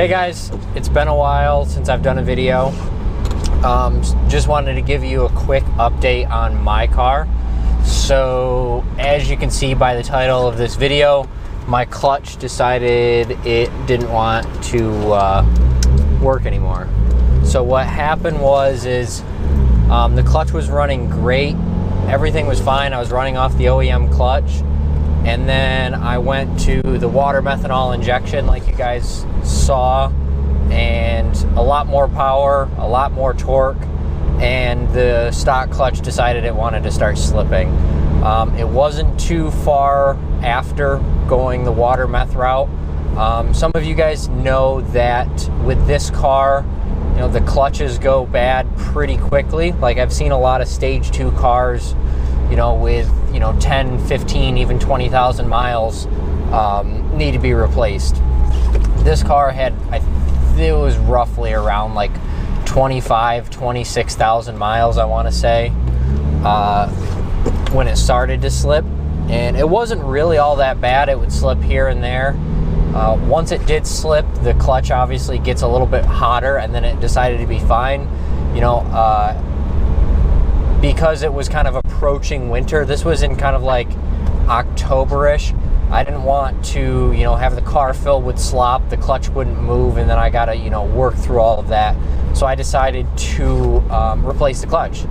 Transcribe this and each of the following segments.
Hey guys, it's been a while since I've done a video. Just wanted to give you a quick update on my car. So as you can see by the title of this video, my clutch decided it didn't want to work anymore. So what happened is the clutch was running great. Everything was fine. I was running off the OEM clutch. And then I went to the water methanol injection like you guys saw, and a lot more power, a lot more torque, and the stock clutch decided it wanted to start slipping. It wasn't too far after going the water meth route. Some of you guys know that with this car, you know, the clutches go bad pretty quickly. Like I've seen a lot of stage 2 cars, you know, with 10, 15, even 20,000 miles need to be replaced. This car had, it was roughly around like 26,000 miles, I want to say, when it started to slip. And it wasn't really all that bad. It would slip here and there. Once it did slip, the clutch obviously gets a little bit hotter, and then it decided to be fine. Because it was kind of approaching winter. This was in kind of like October-ish. I didn't want to, have the car filled with slop. The clutch wouldn't move, and then I gotta, work through all of that. So I decided to replace the clutch.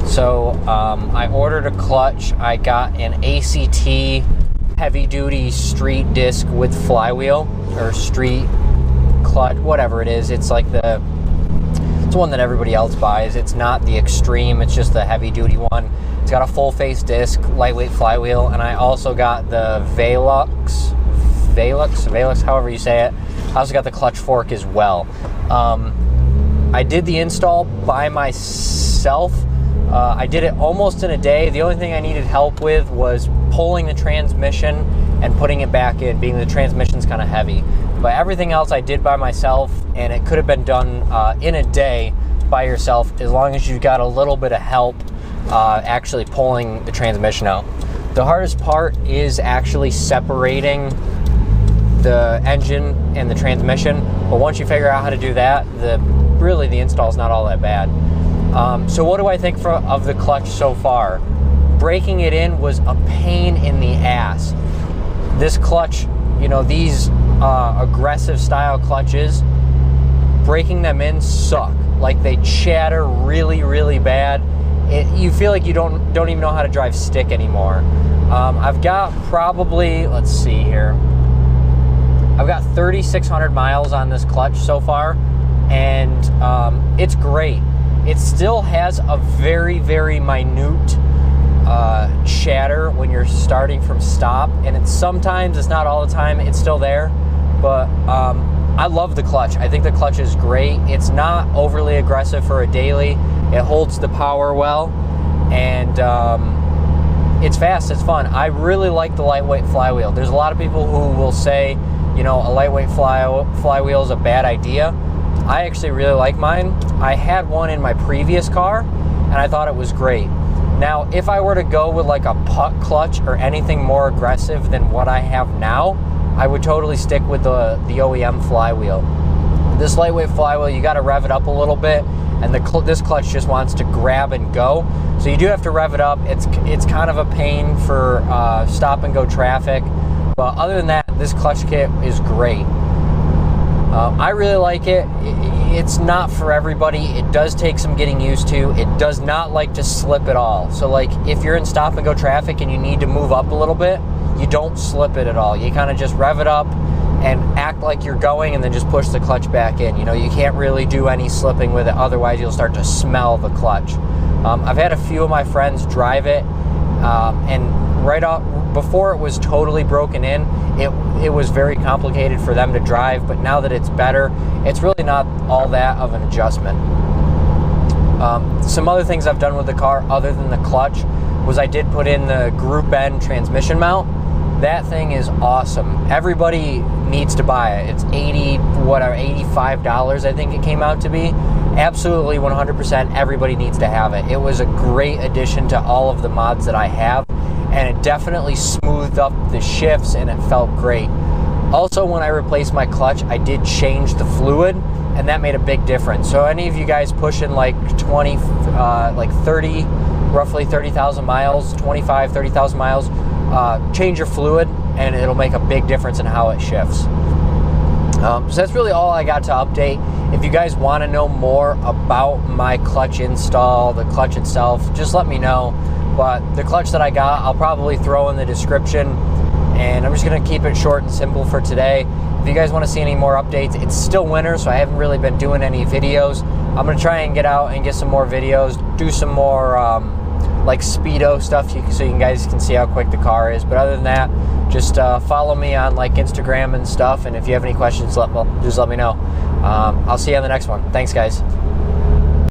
So I ordered a clutch. I got an ACT heavy-duty street disc with flywheel, or street clutch, whatever it is. It's like the one that everybody else buys. It's not the extreme, it's just the heavy duty one. It's got a full face disc, lightweight flywheel, and I also got the Velux, however you say it. I also got the clutch fork as well. I did the install by myself. I did it almost in a day. The only thing I needed help with was pulling the transmission and putting it back in, being the transmission's kind of heavy. But everything else I did by myself, and it could have been done in a day by yourself, as long as you've got a little bit of help actually pulling the transmission out. The hardest part is actually separating the engine and the transmission, but once you figure out how to do that, really the install is not all that bad. So what do I think of the clutch so far? Breaking it in was a pain in the ass. This clutch, these aggressive style clutches, breaking them in suck. Like they chatter really, really bad. You feel like you don't even know how to drive stick anymore. I've got probably, let's see here, I've got 3,600 miles on this clutch so far, and it's great. It still has a very, very minute chatter when you're starting from stop, and it's not all the time, it's still there. But I love the clutch. I think the clutch is great. It's not overly aggressive for a daily. It holds the power well, and it's fast, it's fun. I really like the lightweight flywheel. There's a lot of people who will say, a lightweight flywheel is a bad idea. I actually really like mine. I had one in my previous car, and I thought it was great. Now, if I were to go with like a puck clutch or anything more aggressive than what I have now, I would totally stick with the OEM flywheel. This lightweight flywheel, you got to rev it up a little bit, and this clutch just wants to grab and go. So you do have to rev it up. It's kind of a pain for stop and go traffic, but other than that, this clutch kit is great. I really like it. It's not for everybody. It does take some getting used to. It does not like to slip at all. So like if you're in stop and go traffic and you need to move up a little bit, you don't slip it at all. You kind of just rev it up and act like you're going, and then just push the clutch back in. You can't really do any slipping with it, otherwise you'll start to smell the clutch. I've had a few of my friends drive it, and right off, before it was totally broken in, it was very complicated for them to drive, but now that it's better, it's really not all that of an adjustment. Some other things I've done with the car other than the clutch was I did put in the Group N transmission mount. That thing is awesome. Everybody needs to buy it. It's $85 I think it came out to be. Absolutely 100% everybody needs to have it. It was a great addition to all of the mods that I have, and it definitely smoothed up the shifts and it felt great. Also, when I replaced my clutch, I did change the fluid, and that made a big difference. So any of you guys pushing like 20, like 30, roughly 30,000 miles, 25, 30,000 miles, change your fluid, and it'll make a big difference in how it shifts. So that's really all I got to update. If you guys want to know more about my clutch install, the clutch itself, just let me know. But the clutch that I got, I'll probably throw in the description, and I'm just going to keep it short and simple for today. If you guys want to see any more updates, it's still winter, so I haven't really been doing any videos. I'm going to try and get out and get some more videos, do some more like speedo stuff so you guys can see how quick the car is. But other than that, just follow me on like Instagram and stuff, and if you have any questions, just let me know. I'll see you on the next one. Thanks, guys.